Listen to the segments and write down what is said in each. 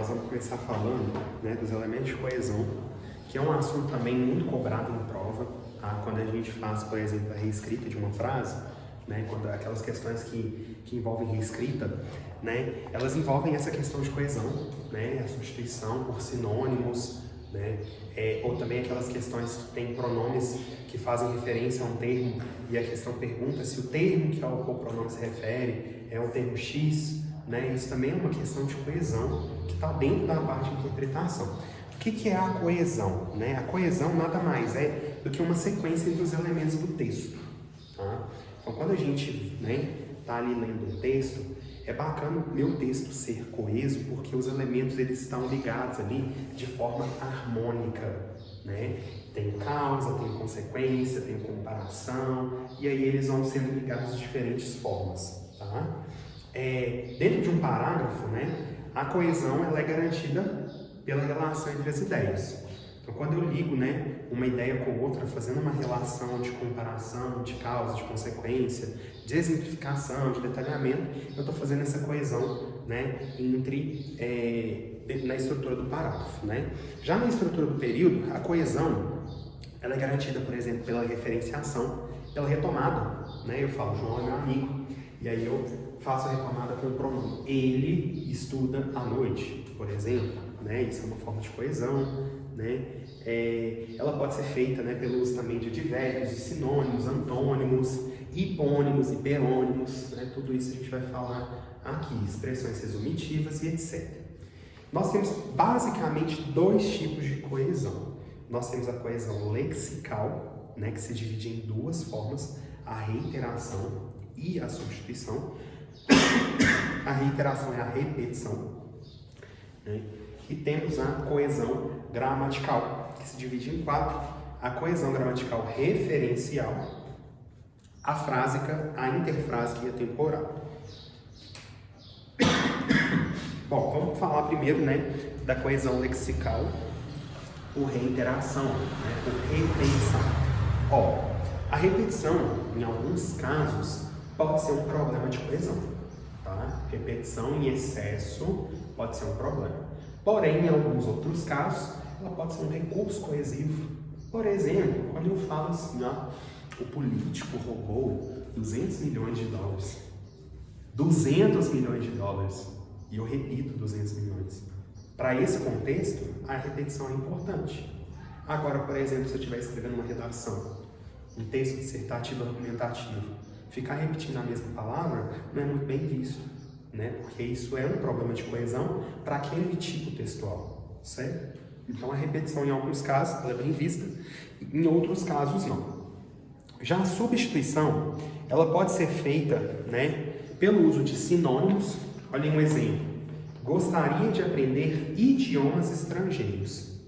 nós vamos começar falando, né, dos elementos de coesão, que é um assunto também muito cobrado na prova, tá? Quando a gente faz, por exemplo, a reescrita de uma frase, né, quando aquelas questões que envolvem reescrita, né, elas envolvem essa questão de coesão, né, a substituição por sinônimos, né, ou também aquelas questões que têm pronomes que fazem referência a um termo e a questão pergunta se o termo que ao qual o pronome se refere é o termo X, né, isso também é uma questão de coesão que está dentro da parte de interpretação. O que é a coesão? Né? A coesão nada mais é do que uma sequência entre os elementos do texto. Tá? Então, quando a gente está ali lendo um texto, é bacana o meu texto ser coeso, porque os elementos eles estão ligados ali de forma harmônica. Né? Tem causa, tem consequência, tem comparação, e aí eles vão sendo ligados de diferentes formas. Tá? Dentro de um parágrafo, né, a coesão ela é garantida pela relação entre as ideias. Então, quando eu ligo, né, uma ideia com outra, fazendo uma relação de comparação, de causa, de consequência, de exemplificação, de detalhamento, eu estou fazendo essa coesão, né, na estrutura do parágrafo. Né? Já na estrutura do período, a coesão ela é garantida, por exemplo, pela referenciação, pela retomada. Né? Eu falo, João é meu amigo, e aí eu faço a retomada com o pronome ele estuda à noite, por exemplo. Né? Isso é uma forma de coesão. Né? Ela pode ser feita, né, pelo uso também de advérbios, de sinônimos, antônimos, hipônimos, hiperônimos, né? Tudo isso a gente vai falar aqui, expressões resumitivas e etc. Nós temos basicamente dois tipos de coesão. Nós temos a coesão lexical, né, que se divide em duas formas, a reiteração e a substituição. A reiteração é a repetição. Né? E temos a coesão gramatical, que se divide em quatro. A coesão gramatical referencial, a frásica, a interfrásica e a temporal. Bom, vamos falar primeiro, né, da coesão lexical, por reiteração, né, por repetição. A repetição, em alguns casos, pode ser um problema de coesão. Tá? Repetição em excesso pode ser um problema. Porém, em alguns outros casos, ela pode ser um recurso coesivo. Por exemplo, quando eu falo assim, o político roubou 200 milhões de dólares. 200 milhões de dólares. E eu repito 200 milhões. Para esse contexto, a repetição é importante. Agora, por exemplo, se eu estiver escrevendo uma redação, um texto dissertativo argumentativo, ficar repetindo a mesma palavra não é muito bem visto, né? Porque isso é um problema de coesão para aquele tipo textual, certo? Então a repetição em alguns casos ela é bem vista, em outros casos não. Já a substituição, ela pode ser feita, né, pelo uso de sinônimos. Olhem um exemplo. Gostaria de aprender idiomas estrangeiros.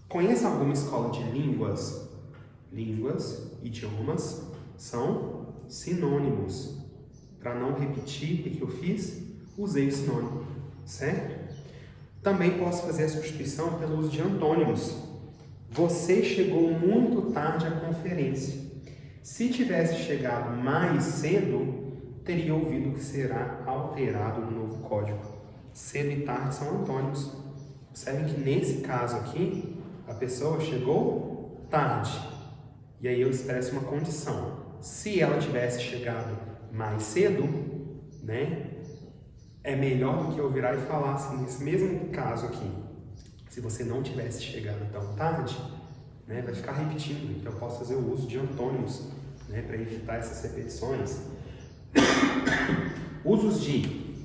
Conhece alguma escola de línguas? Línguas, idiomas, são sinônimos. Para não repetir o que eu fiz, usei o sinônimo, certo? Também posso fazer a substituição pelo uso de antônimos. Você chegou muito tarde à conferência. Se tivesse chegado mais cedo, teria ouvido que será alterado no novo código. Cedo e tarde são antônimos. Observem que nesse caso aqui, a pessoa chegou tarde. E aí eu expresso uma condição. Se ela tivesse chegado mais cedo, né, é melhor do que eu virar e falar assim, nesse mesmo caso aqui, se você não tivesse chegado tão tarde, né, vai ficar repetindo. Então eu posso fazer o uso de antônimos, né, para evitar essas repetições. Usos de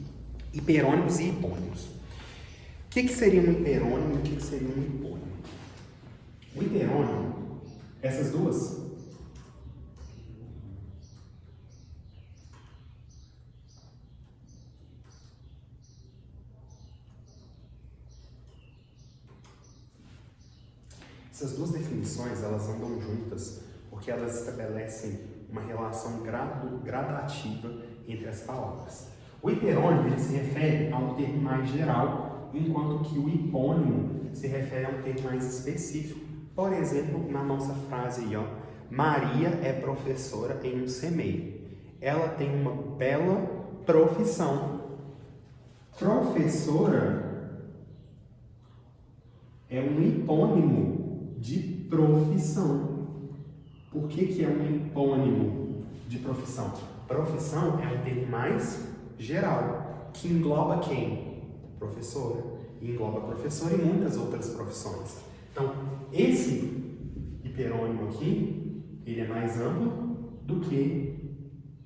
hiperônimos e hipônimos. O que seria um hiperônimo e o que seria um hipônimo? O hiperônimo, essas duas definições, elas andam juntas porque elas estabelecem uma relação gradativa entre as palavras. O hiperônimo ele se refere a um termo mais geral, enquanto que o hipônimo se refere a um termo mais específico. Por exemplo, na nossa frase aí, Maria é professora em um CMEI. Ela tem uma bela profissão. Professora É um hipônimo de profissão. Por que é um hipônimo de profissão? Profissão é um termo mais geral, que engloba quem? Professora. E engloba professor e muitas outras profissões. Então, esse hiperônimo aqui, ele é mais amplo do que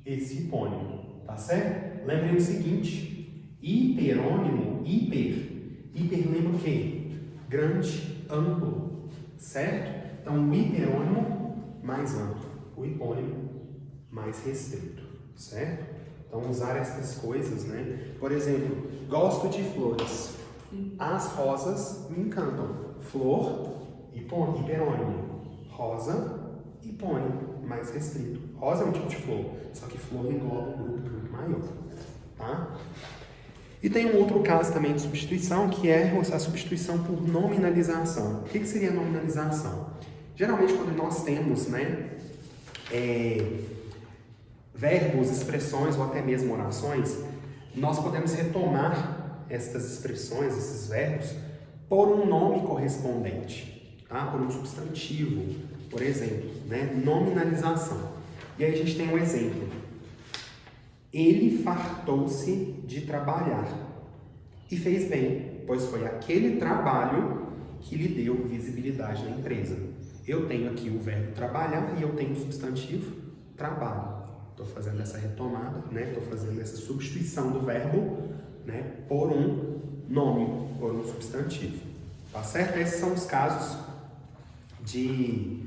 esse hipônimo, tá certo? Lembrem o seguinte, hiperônimo, hiper lembra o quê? Grande, amplo, certo? Então, o hiperônimo mais amplo, o hipônimo mais restrito, certo? Então, usar essas coisas, né? Por exemplo, gosto de flores. As rosas me encantam. Flor, hiperônimo. Rosa, hipônimo, mais restrito. Rosa é um tipo de flor, só que flor engloba um grupo muito maior, tá? E tem um outro caso também de substituição, que é a substituição por nominalização. O que seria nominalização? Geralmente, quando nós temos, né, verbos, expressões ou até mesmo orações, nós podemos retomar estas expressões, esses verbos, por um nome correspondente, tá? Por um substantivo, por exemplo, né? Nominalização. E aí a gente tem um exemplo. Ele fartou-se de trabalhar e fez bem, pois foi aquele trabalho que lhe deu visibilidade na empresa. Eu tenho aqui o verbo trabalhar e eu tenho o substantivo trabalho. Estou fazendo essa retomada, né? Estou fazendo essa substituição do verbo, né, por um nome, por um substantivo. Tá certo? Esses são os casos de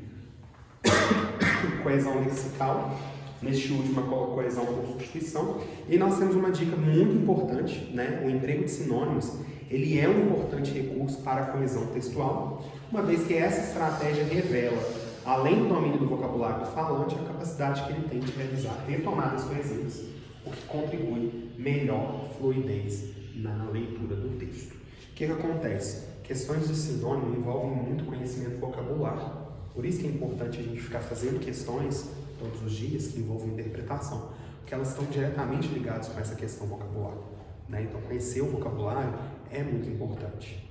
coesão lexical, neste último coesão por substituição. E nós temos uma dica muito importante, né? O emprego de sinônimos, ele é um importante recurso para a coesão textual, uma vez que essa estratégia revela, além do domínio do vocabulário do falante, a capacidade que ele tem de realizar retomadas coesivas, o que contribui melhor fluidez na leitura do texto. O que acontece? Questões de sinônimo envolvem muito conhecimento vocabular. Por isso que é importante a gente ficar fazendo questões todos os dias que envolvem interpretação, porque elas estão diretamente ligadas com essa questão vocabular, né? Então, conhecer o vocabulário é muito importante.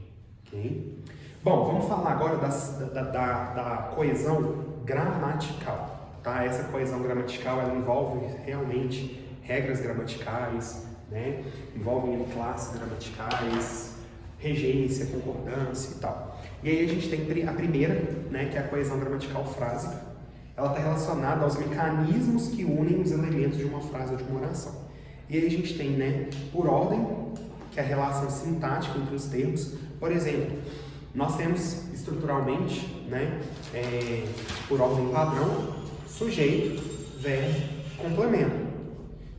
Okay? Bom, vamos falar agora da coesão gramatical. Tá? Essa coesão gramatical ela envolve realmente regras gramaticais, né? Envolvem classes gramaticais, regência, concordância e tal. E aí a gente tem a primeira, né, que é a coesão gramatical frásica. Ela está relacionada aos mecanismos que unem os elementos de uma frase ou de uma oração. E aí a gente tem, né, por ordem, que é a relação sintática entre os termos. Por exemplo, nós temos estruturalmente, né, por ordem padrão, sujeito, verbo, complemento.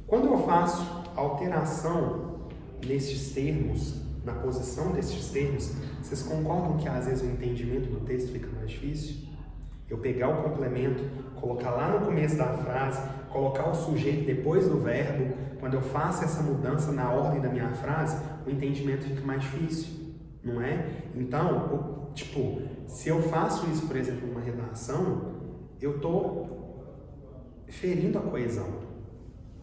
Quando eu faço alteração nestes termos, na posição destes termos, vocês concordam que às vezes o entendimento do texto fica mais difícil? Eu pegar o complemento, colocar lá no começo da frase, colocar o sujeito depois do verbo, quando eu faço essa mudança na ordem da minha frase, o entendimento fica mais difícil, não é? Então, se eu faço isso, por exemplo, numa redação, eu estou ferindo a coesão,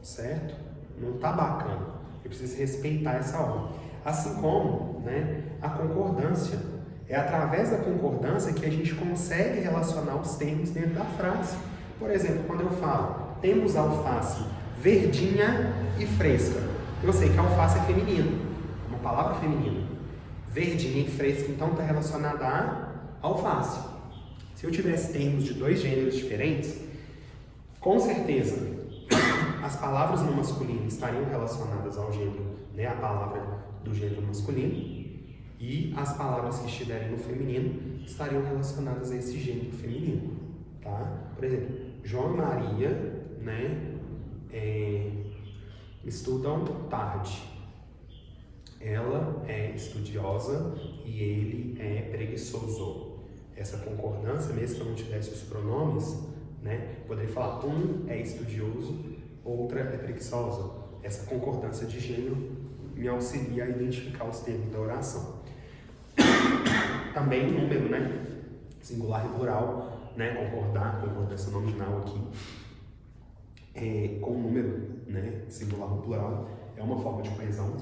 certo? Não está bacana. Eu preciso respeitar essa ordem. Assim como, né, a concordância. É através da concordância que a gente consegue relacionar os termos dentro da frase. Por exemplo, quando eu falo, temos alface verdinha e fresca. Eu sei que alface é feminino, uma palavra feminina. Verdinha e fresca, então, está relacionada a alface. Se eu tivesse termos de dois gêneros diferentes, com certeza, as palavras no masculino estariam relacionadas ao gênero, né, a palavra do gênero masculino, e as palavras que estiverem no feminino estariam relacionadas a esse gênero feminino, tá? Por exemplo, João e Maria, né, estudam tarde. Ela é estudiosa e ele é preguiçoso. Essa concordância, mesmo que eu não tivesse os pronomes, né, poderia falar um é estudioso, outra é preguiçosa. Essa concordância de gênero me auxilia a identificar os termos da oração. Também o número, né? Singular e plural, né? Concordância nominal aqui. Com o número, né? Singular ou plural, é uma forma de coesão.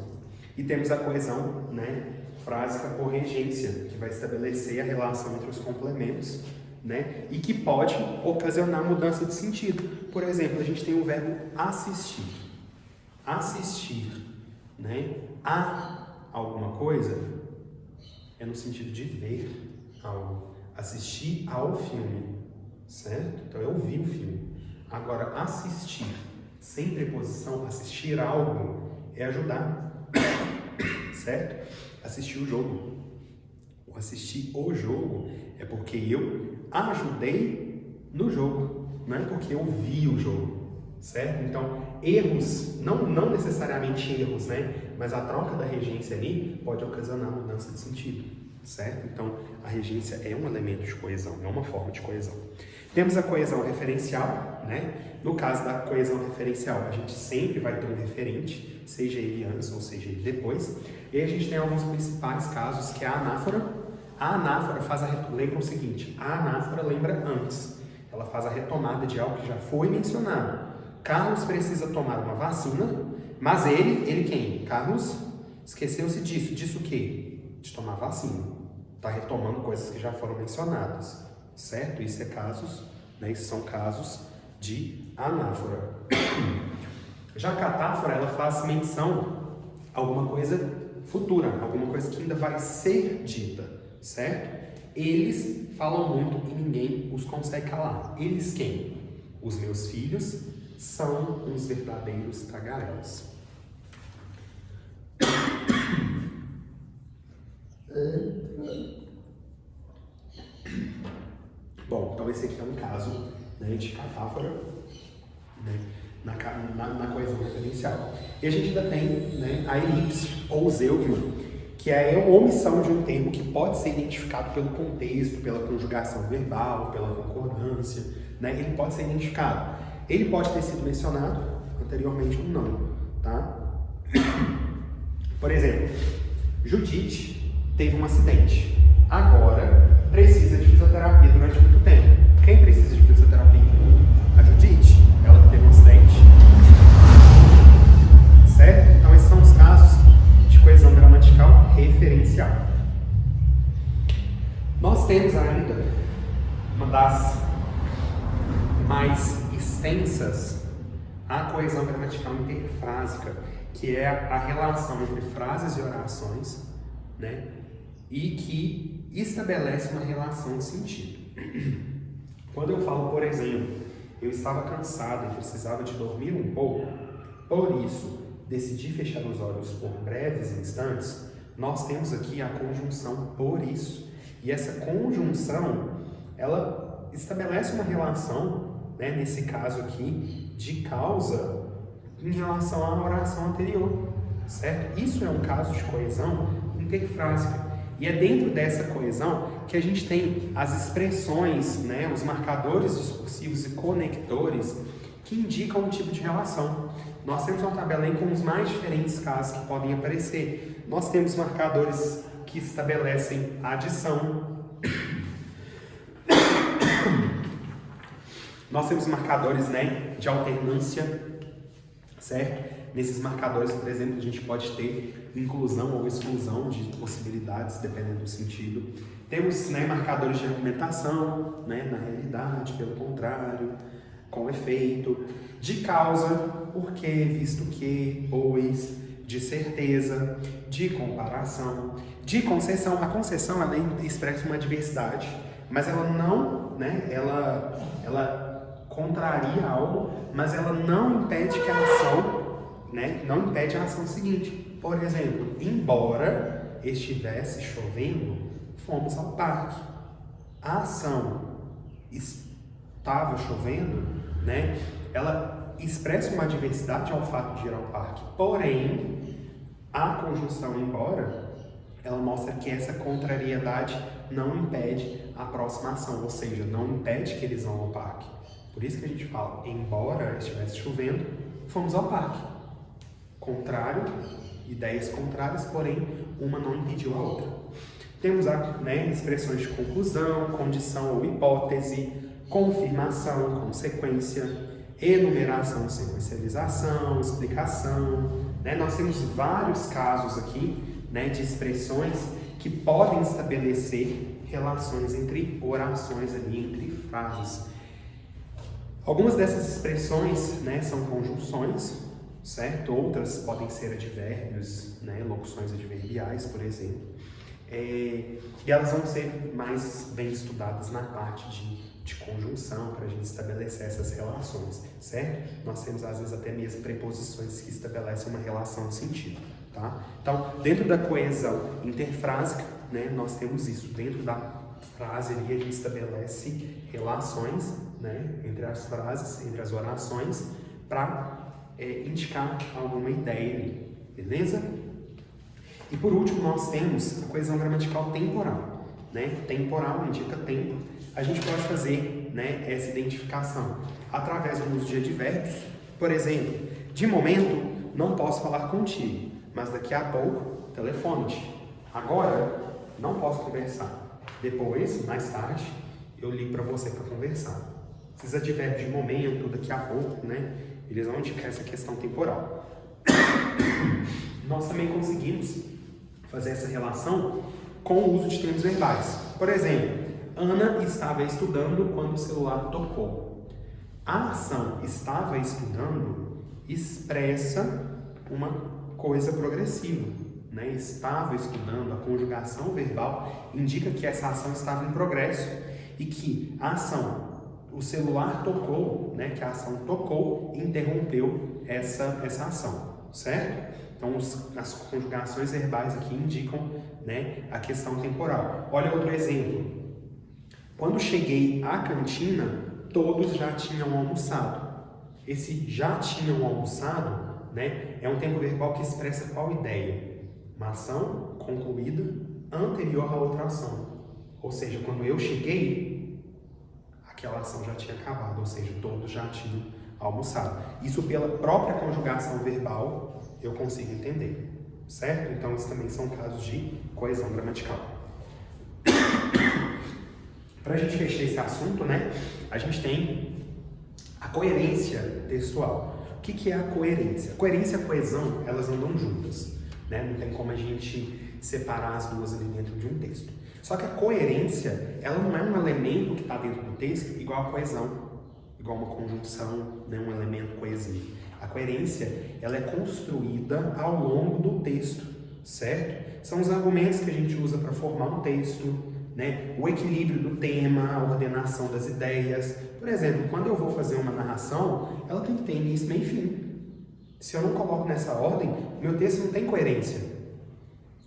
E temos a coesão, né, frásica por regência, que vai estabelecer a relação entre os complementos, né, e que pode ocasionar mudança de sentido. Por exemplo, a gente tem o verbo assistir. Assistir, né, a alguma coisa é no sentido de ver algo. Assistir ao filme, certo? Então eu vi o filme. Agora, assistir sem preposição, assistir algo, é ajudar, certo? Assistir o jogo. O assistir o jogo é porque eu ajudei no jogo, não é porque eu vi o jogo, certo? Então, erros, não necessariamente erros, né? Mas a troca da regência ali pode ocasionar mudança de sentido, certo? Então, a regência é um elemento de coesão, é uma forma de coesão. Temos a coesão referencial, né? No caso da coesão referencial, a gente sempre vai ter um referente, seja ele antes ou seja ele depois. E aí a gente tem alguns principais casos, que é a anáfora. A anáfora lembra o seguinte, a anáfora lembra antes. Ela faz a retomada de algo que já foi mencionado. Carlos precisa tomar uma vacina, mas ele quem? Carlos esqueceu-se disso. Disso o quê? De tomar vacina. Está retomando coisas que já foram mencionadas, certo? Isso são casos de anáfora. Já a catáfora, ela faz menção a alguma coisa futura, alguma coisa que ainda vai ser dita, certo? Eles falam muito e ninguém os consegue calar. Eles quem? Os meus filhos são uns verdadeiros tagarelas. Bom, então esse aqui é um caso, né, de catáfora, né, na coesão referencial. E a gente ainda tem, né, a elipse ou zeugma, que é a omissão de um termo que pode ser identificado pelo contexto, pela conjugação verbal, pela concordância, né, ele pode ser identificado. Ele pode ter sido mencionado anteriormente ou não, tá? Por exemplo, Judite teve um acidente. Agora precisa de fisioterapia durante muito tempo. Quem precisa de fisioterapia? A Judite. Ela teve um acidente. Certo? Então esses são os casos de coesão gramatical referencial. Nós temos ainda uma das mais extensas, a coesão gramatical interfrásica, que é a relação entre frases e orações, né, e que estabelece uma relação de sentido. Quando eu falo, por exemplo, eu estava cansado e precisava de dormir um pouco, por isso decidi fechar os olhos por breves instantes, nós temos aqui a conjunção por isso. E essa conjunção, ela estabelece uma relação, né, nesse caso aqui, de causa em relação à oração anterior, certo? Isso é um caso de coesão interfrásica. E é dentro dessa coesão que a gente tem as expressões, né, os marcadores discursivos e conectores que indicam um tipo de relação. Nós temos uma tabela aí com os mais diferentes casos que podem aparecer. Nós temos marcadores que estabelecem adição. Nós temos marcadores, né, de alternância, certo? Nesses marcadores, por exemplo, a gente pode ter inclusão ou exclusão de possibilidades, dependendo do sentido. Temos, né, marcadores de argumentação, né, na realidade, pelo contrário, com efeito, de causa, porque, visto que, pois, de certeza, de comparação, de concessão. A concessão, ela expressa uma diversidade, mas ela não, né, ela contraria algo, mas ela não impede que a ação, né, não impede a ação seguinte. Por exemplo, embora estivesse chovendo, fomos ao parque. A ação estava chovendo, né, ela expressa uma diversidade ao fato de ir ao parque. Porém, a conjunção embora, ela mostra que essa contrariedade não impede a próxima ação, ou seja, não impede que eles vão ao parque. Por isso que a gente fala, embora estivesse chovendo, fomos ao parque. Contrário, ideias contrárias, porém, uma não impediu a outra. Temos, né, expressões de conclusão, condição ou hipótese, confirmação, consequência, enumeração, sequencialização, explicação, né? Nós temos vários casos aqui, né, de expressões que podem estabelecer relações entre orações ali, entre frases. Algumas dessas expressões, né, são conjunções, certo? Outras podem ser advérbios, né, locuções adverbiais, por exemplo. E elas vão ser mais bem estudadas na parte de conjunção, para a gente estabelecer essas relações, certo? Nós temos, às vezes, até mesmo preposições que estabelecem uma relação de sentido, tá? Então, dentro da coesão interfrásica, né, nós temos isso. Dentro da frase ali, a gente estabelece relações, né, entre as frases, entre as orações, para indicar alguma ideia ali, beleza? E por último, nós temos a coesão gramatical temporal, né? Temporal indica tempo. A gente pode fazer, né, essa identificação através do uso de advérbios. Por exemplo, de momento, não posso falar contigo, mas daqui a pouco, telefone-te. Agora, não posso conversar. Depois, mais tarde, eu ligo para você para conversar. Esses advérbios de momento, daqui a pouco, né, eles vão indicar essa questão temporal. Nós também conseguimos fazer essa relação com o uso de termos verbais. Por exemplo, Ana estava estudando quando o celular tocou. A ação estava estudando expressa uma coisa progressiva, né? Estava estudando, a conjugação verbal indica que essa ação estava em progresso e que a ação, o celular tocou, né? Que a ação tocou, interrompeu essa ação, certo? Então, as conjugações verbais aqui indicam, né, a questão temporal. Olha outro exemplo. Quando cheguei à cantina, todos já tinham almoçado. Esse já tinham almoçado, né, é um tempo verbal que expressa qual ideia? Uma ação concluída anterior à outra ação. Ou seja, quando eu cheguei, aquela ação já tinha acabado, ou seja, todos já tinham almoçado. Isso pela própria conjugação verbal eu consigo entender, certo? Então, isso também são casos de coesão gramatical. Para a gente fechar esse assunto, né, a gente tem a coerência textual. O que é a coerência? A coerência e a coesão, elas andam juntas, né? Não tem como a gente separar as duas ali dentro de um texto. Só que a coerência, ela não é um elemento que está dentro do texto igual a coesão, igual uma conjunção, né, um elemento coesivo. A coerência, ela é construída ao longo do texto, certo? São os argumentos que a gente usa para formar um texto, né? O equilíbrio do tema, a ordenação das ideias. Por exemplo, quando eu vou fazer uma narração, ela tem que ter início, meio e fim. Se eu não coloco nessa ordem, o meu texto não tem coerência,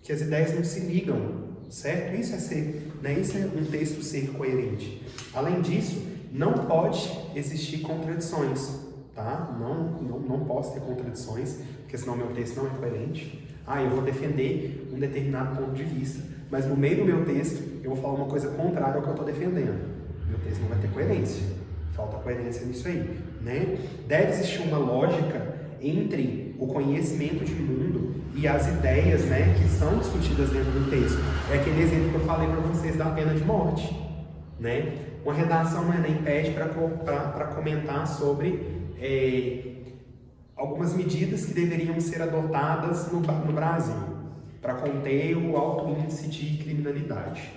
que as ideias não se ligam, certo? Isso é ser, né? Isso é um texto ser coerente. Além disso, não pode existir contradições, tá? Não posso ter contradições, porque senão meu texto não é coerente. Eu vou defender um determinado ponto de vista, mas no meio do meu texto eu vou falar uma coisa contrária ao que eu estou defendendo. Meu texto não vai ter coerência. Falta coerência nisso aí, né? Deve existir uma lógica entre o conhecimento de mundo e as ideias, né, que são discutidas dentro do texto. É aquele exemplo que eu falei para vocês da pena de morte, né? Uma redação no Enem pede para comentar sobre algumas medidas que deveriam ser adotadas no Brasil para conter o alto índice de criminalidade.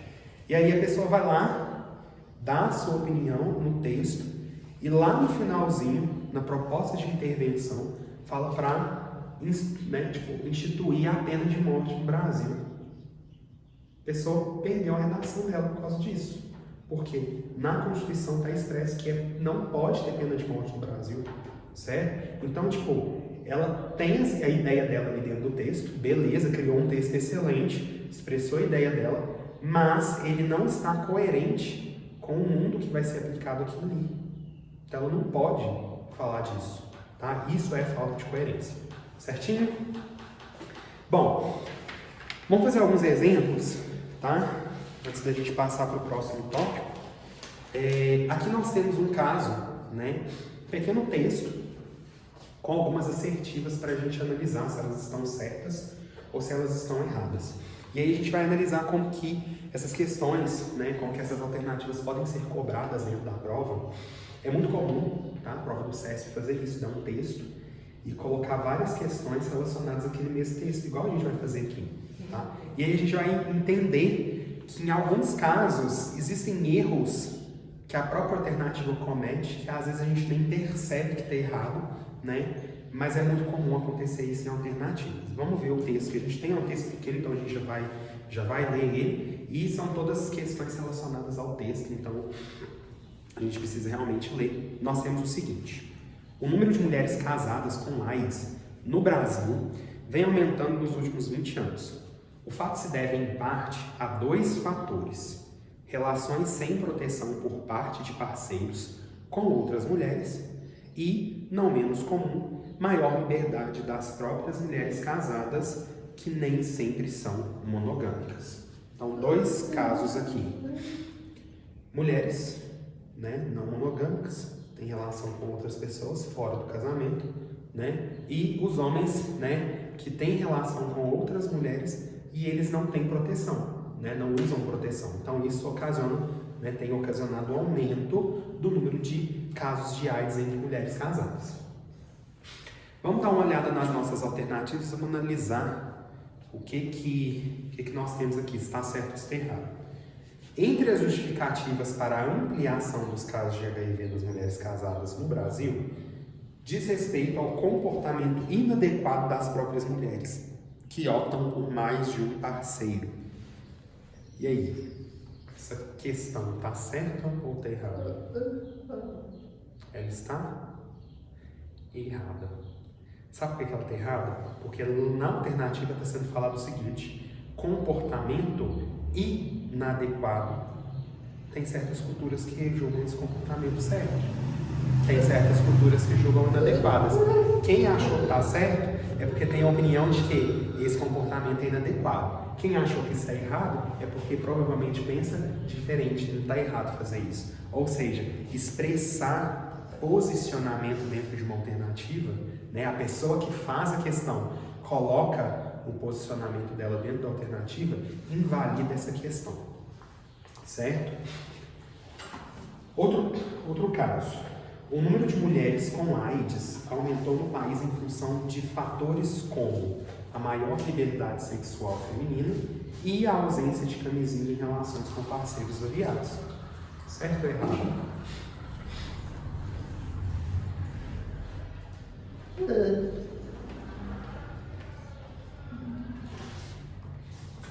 E aí a pessoa vai lá, dá a sua opinião no texto e lá no finalzinho, na proposta de intervenção, fala para, né, instituir a pena de morte no Brasil. A pessoa perdeu a redação dela por causa disso. Porque na Constituição está expresso que não pode ter pena de morte no Brasil, certo? Então, ela tem a ideia dela ali dentro do texto, beleza, criou um texto excelente, expressou a ideia dela, mas ele não está coerente com o mundo que vai ser aplicado aqui ali. Então, ela não pode falar disso, tá? Isso é falta de coerência, certinho? Bom, vamos fazer alguns exemplos, tá? Antes da gente passar para o próximo tópico. Aqui nós temos um caso, né? Um pequeno texto com algumas assertivas para a gente analisar se elas estão certas ou se elas estão erradas. E aí a gente vai analisar como que essas questões, né, como que essas alternativas podem ser cobradas dentro da prova. É muito comum, tá? A prova do CESP fazer isso, dar um texto e colocar várias questões relacionadas àquele mesmo texto, igual a gente vai fazer aqui. Tá? E aí a gente vai entender que em alguns casos existem erros que a própria alternativa comete, que às vezes a gente nem percebe que está errado, né? Mas é muito comum acontecer isso em alternativas. Vamos ver o texto que a gente tem, é um texto pequeno, então a gente já vai ler ele, e são todas questões relacionadas ao texto, então a gente precisa realmente ler. Nós temos o seguinte: o número de mulheres casadas com AIDS no Brasil vem aumentando nos últimos 20 anos. O fato se deve, em parte, a dois fatores: relações sem proteção por parte de parceiros com outras mulheres e, não menos comum, maior liberdade das próprias mulheres casadas, que nem sempre são monogâmicas. Então, dois casos aqui: mulheres, né, não monogâmicas, têm relação com outras pessoas fora do casamento, né, e os homens, né, que têm relação com outras mulheres e eles não têm proteção, né, não usam proteção. Então, isso ocasiona, né, tem ocasionado o aumento do número de casos de AIDS entre mulheres casadas. Vamos dar uma olhada nas nossas alternativas, vamos analisar o que nós temos aqui, se está certo ou se está errado. Entre as justificativas para a ampliação dos casos de HIV das mulheres casadas no Brasil, diz respeito ao comportamento inadequado das próprias mulheres, que optam por mais de um parceiro. E aí, essa questão está certa ou está errada? Ela está errada. Sabe por que ela está errada? Porque na alternativa está sendo falado o seguinte: comportamento inadequado. Tem certas culturas que julgam esse comportamento certo. Tem certas culturas que julgam inadequadas. Quem achou que está certo é porque tem a opinião de que esse comportamento é inadequado. Quem achou que isso é errado é porque provavelmente pensa diferente, não está errado fazer isso. Ou seja, expressar posicionamento dentro de uma alternativa, né? A pessoa que faz a questão coloca o posicionamento dela dentro da alternativa, invalida essa questão, certo? Outro caso: o número de mulheres com AIDS aumentou no país em função de fatores como a maior liberdade sexual feminina e a ausência de camisinha em relações com parceiros variados. Certo ou errado? A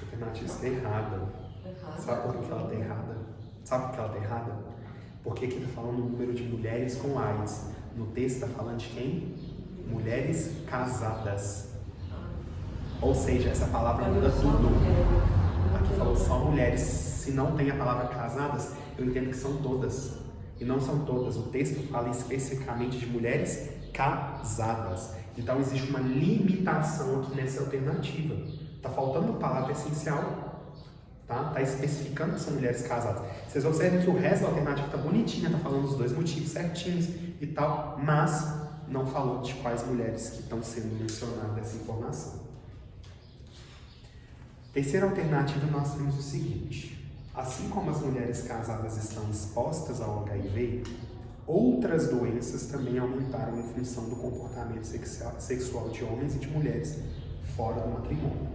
alternativa está errada. Sabe por que ela está errada? Sabe por que ela está errada? Porque aqui está falando o número de mulheres com AIDS. No texto está falando de quem? Mulheres casadas. Ou seja, essa palavra muda tudo. Aqui falou só mulheres. Se não tem a palavra casadas, eu entendo que são todas. E não são todas. O texto fala especificamente de mulheres casadas. Então existe uma limitação aqui nessa alternativa. Está faltando uma palavra essencial. Tá especificando que são mulheres casadas. Vocês observam que o resto da alternativa está bonitinha, está falando os dois motivos certinhos e tal, mas não falou de quais mulheres que estão sendo mencionadas essa informação. Terceira alternativa, nós temos o seguinte: assim como as mulheres casadas estão expostas ao HIV, outras doenças também aumentaram em função do comportamento sexual de homens e de mulheres fora do matrimônio.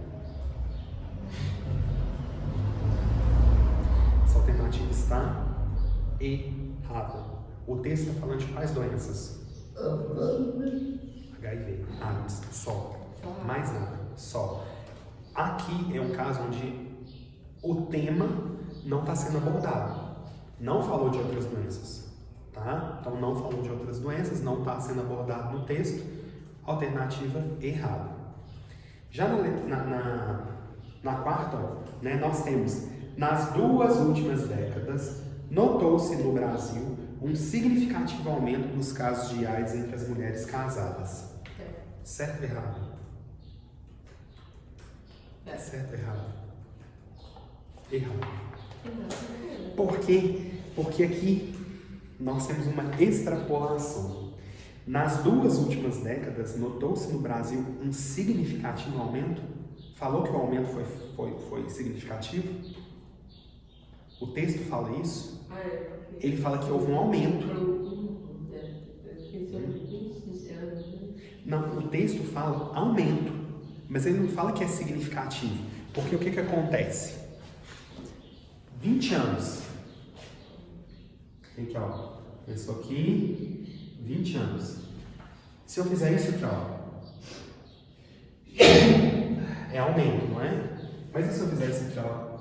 Essa alternativa está errada. O texto está falando de quais doenças? HIV, AIDS, só. Mais nada, só. Aqui é um caso onde o tema não está sendo abordado. Não falou de outras doenças. Tá? Então não falou de outras doenças, não está sendo abordado no texto. Alternativa errada. Já na quarta, né, nós temos: nas duas últimas décadas, notou-se no Brasil um significativo aumento dos casos de AIDS entre as mulheres casadas. Certo ou errado? Certo ou errado? Errado. Por quê? Porque aqui nós temos uma extrapolação. Nas duas últimas décadas, notou-se no Brasil um significativo aumento. Falou que o aumento foi significativo? O texto fala isso? Ele fala que houve um aumento. Não, o texto fala aumento, mas ele não fala que é significativo. Porque o que acontece? 20 anos. Aqui, ó. Começou aqui, 20 anos. Se eu fizer isso aqui, ó. É aumento, não é? Mas e se eu fizer isso aqui, ó?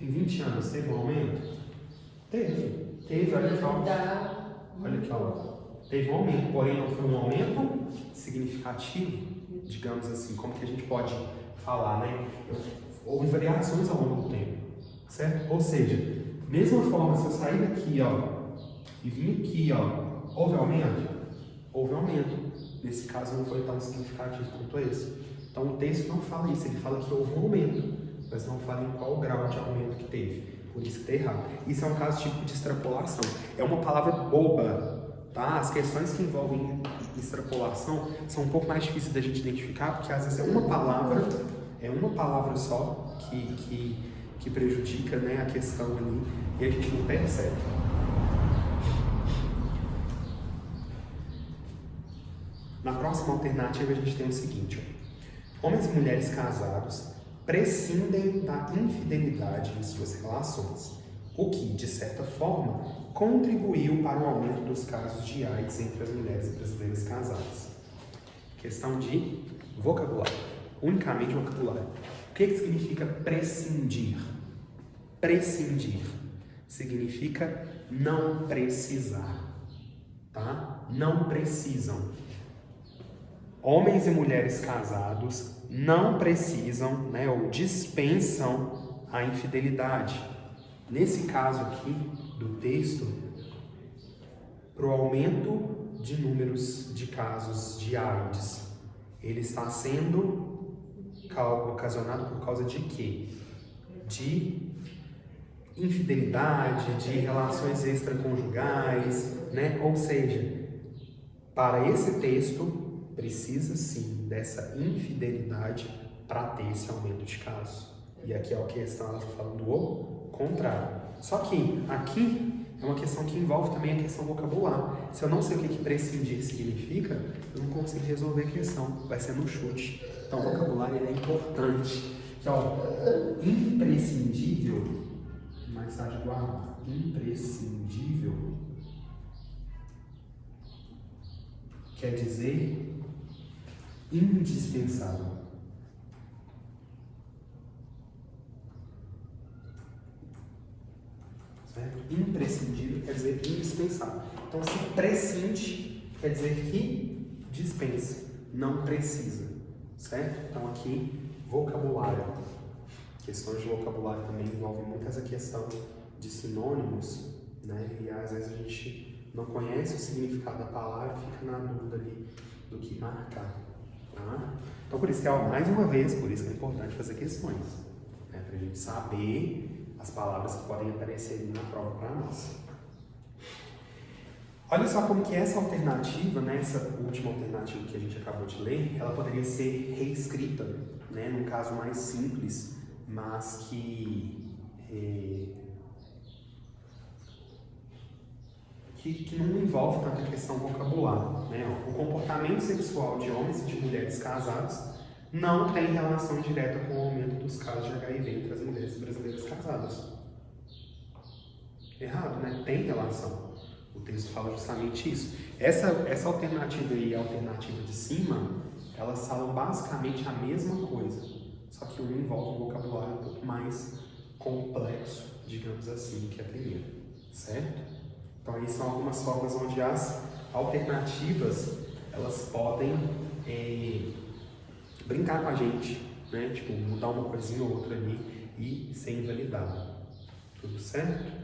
Em 20 anos, teve um aumento? Teve, olha aqui, ó. Olha aqui, ó. Teve um aumento, porém não foi um aumento significativo, digamos assim, como que a gente pode falar, né? Houve variações ao longo do tempo, certo? Ou seja, mesma forma, se eu sair daqui, ó, e vir aqui, ó, houve aumento? Houve aumento. Nesse caso não foi tão significativo quanto esse. Então o texto não fala isso, ele fala que houve um aumento, mas não fala em qual grau de aumento que teve. Por isso que está errado. Isso é um caso típico de extrapolação. É uma palavra boba, tá? As questões que envolvem extrapolação são um pouco mais difíceis da gente identificar, porque às vezes é uma palavra só que prejudica, né, a questão ali e a gente não percebe. Na próxima alternativa a gente tem o seguinte: ó. Homens e mulheres casados prescindem da infidelidade em suas relações, o que, de certa forma, contribuiu para o aumento dos casos de AIDS entre as mulheres brasileiras casadas. Questão de vocabulário, unicamente vocabulário. O que significa prescindir? Prescindir significa não precisar, tá? Não precisam. Homens e mulheres casados não precisam, né, ou dispensam a infidelidade. Nesse caso aqui do texto, para o aumento de números de casos de AIDS, ele está sendo ocasionado por causa de quê? De infidelidade, de relações extraconjugais, né? Ou seja, para esse texto, precisa sim dessa infidelidade para ter esse aumento de casos. E aqui é a questão, ela está falando o contrário. Só que aqui é uma questão que envolve também a questão vocabular. Se eu não sei o que prescindir significa, eu não consigo resolver a questão. Vai ser no chute. Então o vocabulário é importante. Então, imprescindível, mais tarde guarda, imprescindível quer dizer indispensável. Certo? Imprescindível quer dizer indispensável. Então, se prescinde, quer dizer que dispensa, não precisa. Certo? Então, aqui, vocabulário. Questões de vocabulário também envolvem muito essa questão de sinônimos, né? E às vezes a gente não conhece o significado da palavra e fica na dúvida ali do que marcar. Tá? Então, por isso que, mais uma vez, por isso que é importante fazer questões, né? Para a gente saber as palavras que podem aparecer ali na prova para nós. Olha só como que essa alternativa, né, essa última alternativa que a gente acabou de ler, ela poderia ser reescrita, né, num caso mais simples, mas que não envolve tanta questão vocabular, né? O comportamento sexual de homens e de mulheres casados não tem relação direta com o aumento dos casos de HIV entre as mulheres brasileiras casadas. Errado, né? Tem relação. O texto fala justamente isso. Essa alternativa e a alternativa de cima, elas falam basicamente a mesma coisa, só que uma envolve um vocabulário um pouco mais complexo, digamos assim, que a primeira, certo? Então, aí são algumas formas onde as alternativas, elas podem brincar com a gente, né? Tipo, mudar uma coisinha ou outra ali e ser invalidado. Tudo certo?